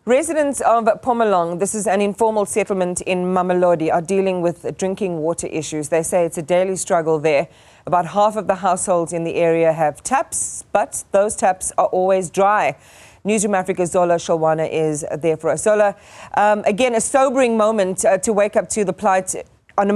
Residents of Phomolong, this is an informal settlement in Mamelodi, are dealing with drinking water issues. They say it's a daily struggle there. About half of the households in the area have taps, but those taps are always dry. Newzroom Afrika's Zola Sholwana is there for us. Zola, again, a sobering moment to wake up to the plight on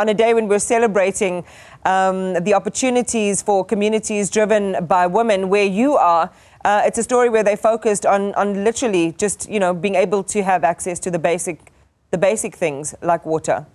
a day when we're celebrating the opportunities for communities driven by women. Where you are, it's a story where they focused on literally just being able to have access to the basic things like water.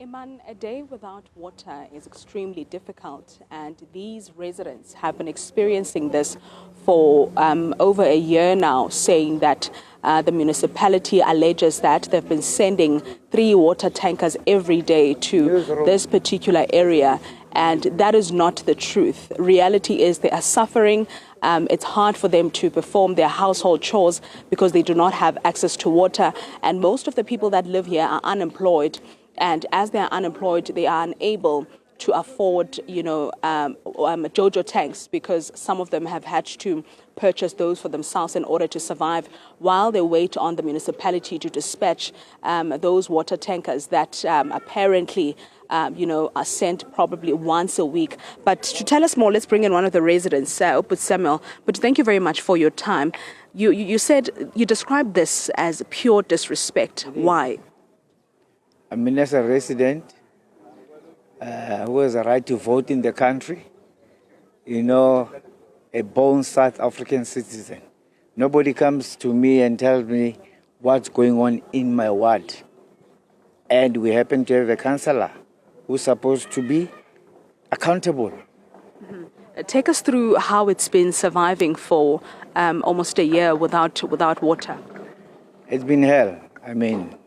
Iman, a day without water is extremely difficult, and these residents have been experiencing this for over a year now, saying that the municipality alleges that they've been sending 3 water tankers every day to this particular area, and that is not the truth. Reality is they are suffering. It's hard for them to perform their household chores because they do not have access to water, and most of the people that live here are unemployed. And as they are unemployed, they are unable to afford, JoJo tanks, because some of them have had to purchase those for themselves in order to survive while they wait on the municipality to dispatch those water tankers that apparently, are sent probably once a week. But to tell us more, let's bring in one of the residents, Samuel. But thank you very much for your time. You said, you described this as pure disrespect. Why? I mean, as a resident who has a right to vote in the country, a born South African citizen, nobody comes to me and tells me what's going on in my ward. And we happen to have a councillor who's supposed to be accountable. Mm-hmm. Take us through how it's been surviving for almost a year without water. It's been hell. I mean,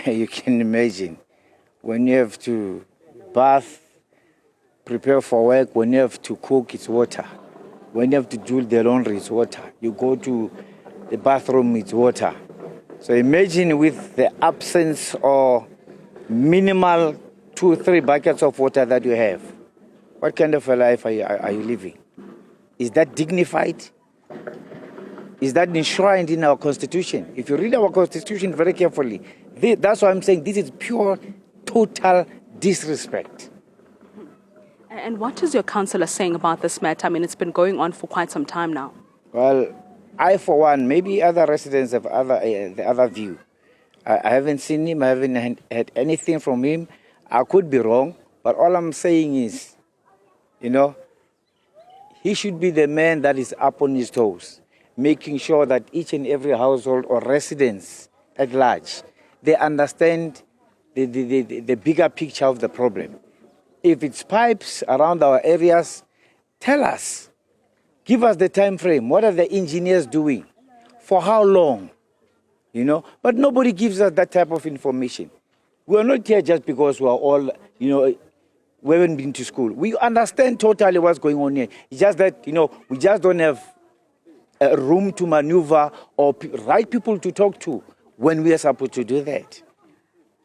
you can imagine when you have to bath, prepare for work, when you have to cook, it's water. When you have to do the laundry, it's water. You go to the bathroom, it's water. So imagine with the absence or minimal 2-3 buckets of water that you have, what kind of a life are you living? Is that dignified? Is that enshrined in our constitution? If you read our constitution very carefully, that's why I'm saying this is pure, total disrespect. And what is your councillor saying about this matter? I mean, it's been going on for quite some time now. Well, I, for one, maybe other residents have the other view. I haven't seen him, I haven't had anything from him. I could be wrong, but all I'm saying is, he should be the man that is up on his toes, making sure that each and every household or residents at large, they understand the bigger picture of the problem. If it's pipes around our areas, tell us. Give us the time frame. What are the engineers doing? For how long? But nobody gives us that type of information. We are not here just because we are all, we haven't been to school. We understand totally what's going on here. It's just that, we just don't have a room to maneuver or right people to talk to when we are supposed to do that.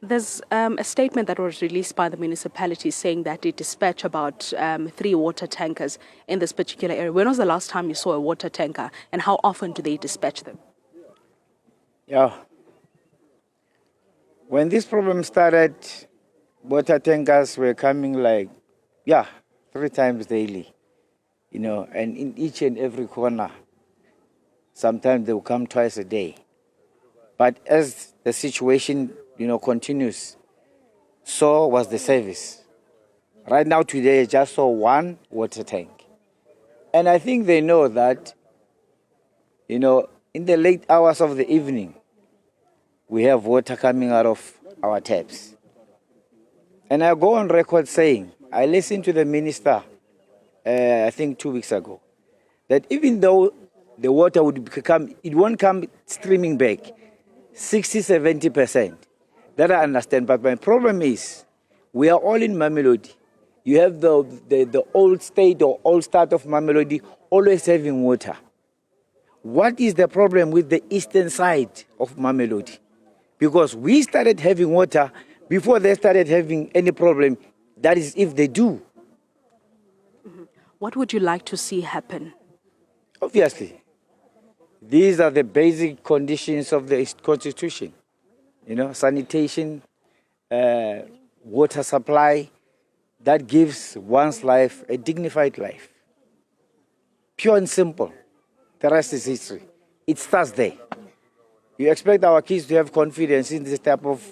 There's a statement that was released by the municipality saying that they dispatch about 3 water tankers in this particular area. When was the last time you saw a water tanker, and how often do they dispatch them? Yeah. When this problem started, water tankers were coming 3 times daily, and in each and every corner. Sometimes they will come twice a day. But as the situation, continues, so was the service. Right now, today, I just saw 1 water tank. And I think they know that, in the late hours of the evening, we have water coming out of our taps. And I go on record saying, I listened to the minister, I think 2 weeks ago, that even though the water it won't come streaming back, 60-70%. That I understand, but my problem is, we are all in Mamelodi. You have the old state or old start of Mamelodi always having water. What is the problem with the eastern side of Mamelodi? Because we started having water before they started having any problem. That is, if they do. What would you like to see happen? Obviously, these are the basic conditions of the Constitution. You know, sanitation, water supply, that gives one's life a dignified life. Pure and simple. The rest is history. It starts there. You expect our kids to have confidence in this type of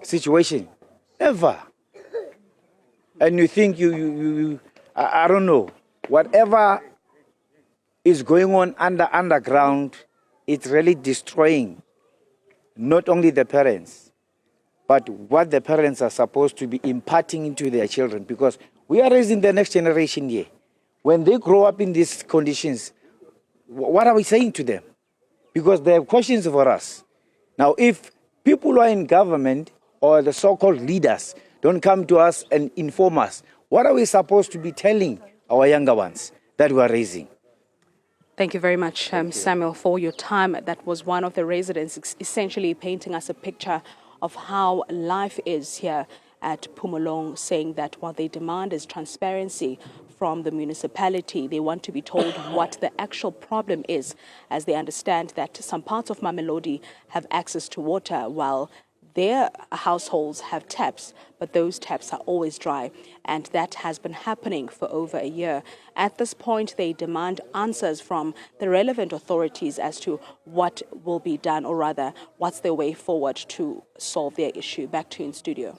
situation? Never. And you think I don't know, whatever is going on underground, it's really destroying not only the parents, but what the parents are supposed to be imparting into their children, because we are raising the next generation here. When they grow up in these conditions, what are we saying to them? Because they have questions for us. Now, if people who are in government or the so-called leaders don't come to us and inform us, what are we supposed to be telling our younger ones that we are raising? Thank you very much, Samuel, for your time. That was one of the residents essentially painting us a picture of how life is here at Phomolong, saying that what they demand is transparency from the municipality. They want to be told what the actual problem is, as they understand that some parts of Mamelodi have access to water while their households have taps, but those taps are always dry, and that has been happening for over a year. At this point, they demand answers from the relevant authorities as to what will be done, or rather, what's their way forward to solve their issue. Back to you in studio.